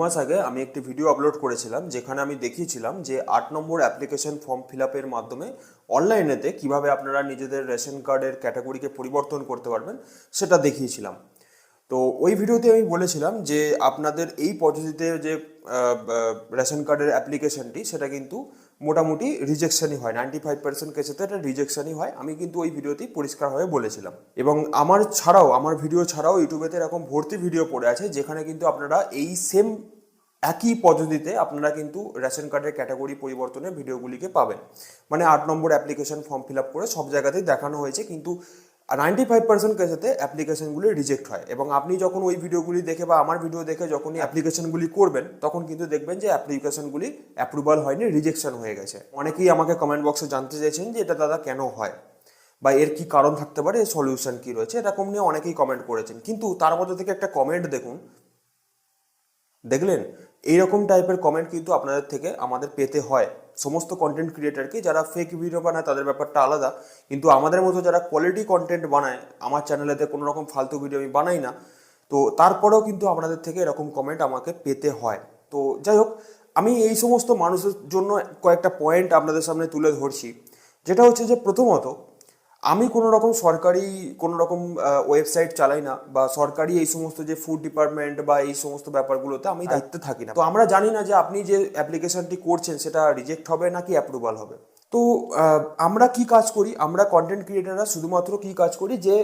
মাস আগে আমি একটি ভিডিও আপলোড করেছিলাম যেখানে আমি দেখিয়েছিলাম যে 8 নম্বর অ্যাপ্লিকেশন ফর্ম ফিল আপের মাধ্যমে অনলাইনেতে কিভাবে আপনারা নিজেদের রেশন কার্ডের ক্যাটাগরিকে পরিবর্তন করতে পারবেন সেটা দেখিয়েছিলাম। তো ওই ভিডিওতে আমি বলেছিলাম যে আপনাদের এই পদ্ধতিতে যে রেশন কার্ডের অ্যাপ্লিকেশনটি সেটা কিন্তু মোটামুটি রিজেকশনই হয়, 95% কেসেতে এটা রিজেকশনই হয়। আমি কিন্তু ওই ভিডিওতেই পরিষ্কারভাবে বলেছিলাম, এবং আমার ভিডিও ছাড়াও ইউটিউবেতে এরকম ভর্তি ভিডিও পড়ে আছে যেখানে কিন্তু আপনারা এই সেম একই পদ্ধতিতে আপনারা কিন্তু রেশন কার্ডের ক্যাটাগরি পরিবর্তনের ভিডিওগুলিকে পাবেন। মানে 8 নম্বর অ্যাপ্লিকেশন ফর্ম ফিল আপ করে সব জায়গাতেই দেখানো হয়েছে, কিন্তু 95% কেসেতে অ্যাপ্লিকেশনগুলি রিজেক্ট হয়। এবং আপনি যখন ওই ভিডিওগুলি দেখে বা আমার ভিডিও দেখে যখনই অ্যাপ্লিকেশনগুলি করবেন তখন কিন্তু দেখবেন যে অ্যাপ্লিকেশনগুলি অ্যাপ্রুভাল হয়নি, রিজেকশন হয়ে গেছে। অনেকেই আমাকে কমেন্ট বক্সে জানতে চাইছেন যে এটা দাদা কেন হয় বা এর কি কারণ থাকতে পারে, এর সলিউশন কি রয়েছে, এরকম নিয়ে অনেকেই কমেন্ট করেছেন। কিন্তু তার মধ্যে থেকে একটা কমেন্ট দেখলেন, এইরকম টাইপের কমেন্ট কিন্তু আপনাদের থেকে আমাদের পেতে হয়। সমস্ত কন্টেন্ট ক্রিয়েটারকে, যারা ফেক ভিডিও বানায় তাদের ব্যাপারটা আলাদা, কিন্তু আমাদের মতো যারা কোয়ালিটি কন্টেন্ট বানায়, আমার চ্যানেলেতে কোনো রকম ফালতু ভিডিও আমি বানাই না, তো তারপরেও কিন্তু আপনাদের থেকে এরকম কমেন্ট আমাকে পেতে হয়। তো যাই হোক, আমি এই সমস্ত মানুষের জন্য কয়েকটা পয়েন্ট আপনাদের সামনে তুলে ধরছি। যেটা হচ্ছে যে, প্রথমত, আমি কোনো রকম ওয়েবসাইট চালাই না, বা সরকারি এই সমস্ত যে ফুড ডিপার্টমেন্ট বা এই সমস্ত ব্যাপারগুলোতে আমি দায়িত্বে থাকি না। তো আমরা জানি না যে আপনি যে অ্যাপ্লিকেশনটি করছেন সেটা রিজেক্ট হবে নাকি অ্যাপ্রুভাল হবে। তো আমরা কি কাজ করি, আমরা কন্টেন্ট ক্রিয়েটাররা শুধুমাত্র কি কাজ করি, যে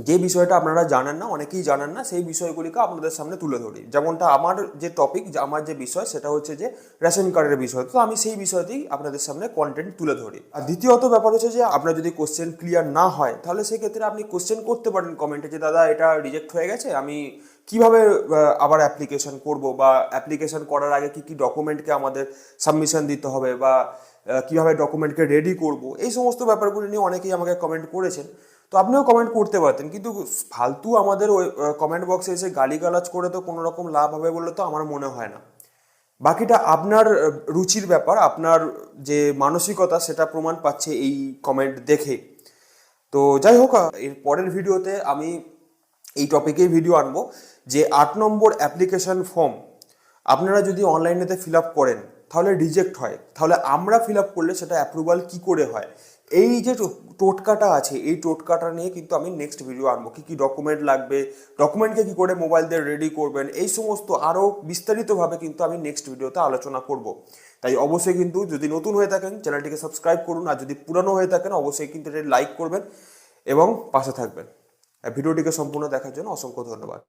যে বিষয়টা আপনারা জানেন না, অনেকেই জানেন না, সেই বিষয়গুলিকে আপনাদের সামনে তুলে ধরি। যেমনটা আমার যে টপিক, আমার যে বিষয়, সেটা হচ্ছে যে রেশন কার্ডের বিষয়, তো আমি সেই বিষয়তেই আপনাদের সামনে কন্টেন্ট তুলে ধরি। আর দ্বিতীয়ত ব্যাপার হচ্ছে যে, আপনার যদি কোশ্চেন ক্লিয়ার না হয় তাহলে সেক্ষেত্রে আপনি কোশ্চেন করতে পারেন কমেন্টে, যে দাদা এটা রিজেক্ট হয়ে গেছে, আমি কিভাবে আবার অ্যাপ্লিকেশন করব, বা অ্যাপ্লিকেশন করার আগে কি কি ডকুমেন্টকে আমাদের সাবমিশন দিতে হবে, বা কিভাবে ডকুমেন্টকে রেডি করব, এই সমস্ত ব্যাপারগুলি নিয়ে অনেকেই আমাকে কমেন্ট করেছেন। তো আপনিও কমেন্ট করতে পারতেন, কিন্তু ফালতু আমাদের ওই কমেন্ট বক্সে এসে গালিগালাজ করে তো কোনো রকম লাভ হবে বলে তো আমার মনে হয় না। বাকিটা আপনার রুচির ব্যাপার, আপনার যে মানসিকতা সেটা প্রমাণ পাচ্ছে এই কমেন্ট দেখে। তো যাই হোক, এর পরের ভিডিওতে আমি এই টপিকেই ভিডিও আনবো, যে 8 নম্বর অ্যাপ্লিকেশন ফর্ম আপনারা যদি অনলাইনেতে ফিল আপ করেন তাহলে রিজেক্ট হয়, তাহলে আমরা ফিল আপ করলে সেটা অ্যাপ্রুভাল কি করে হয়। এই যে টোটকাটা আছে, এই টোটকাটা নিয়ে কিন্তু আমি নেক্সট ভিডিও আনবো। কী কী ডকুমেন্ট লাগবে, ডকুমেন্টকে কী করে মোবাইল দিয়ে রেডি করবেন, এই সমস্ত আরও বিস্তারিতভাবে কিন্তু আমি নেক্সট ভিডিওতে আলোচনা করব। তাই অবশ্যই কিন্তু, যদি নতুন হয়ে থাকেন চ্যানেলটিকে সাবস্ক্রাইব করুন, আর যদি পুরানো হয়ে থাকেন অবশ্যই কিন্তু এটা লাইক করবেন এবং পাশে থাকবেন। ভিডিওটিকে সম্পূর্ণ দেখার জন্য অসংখ্য ধন্যবাদ।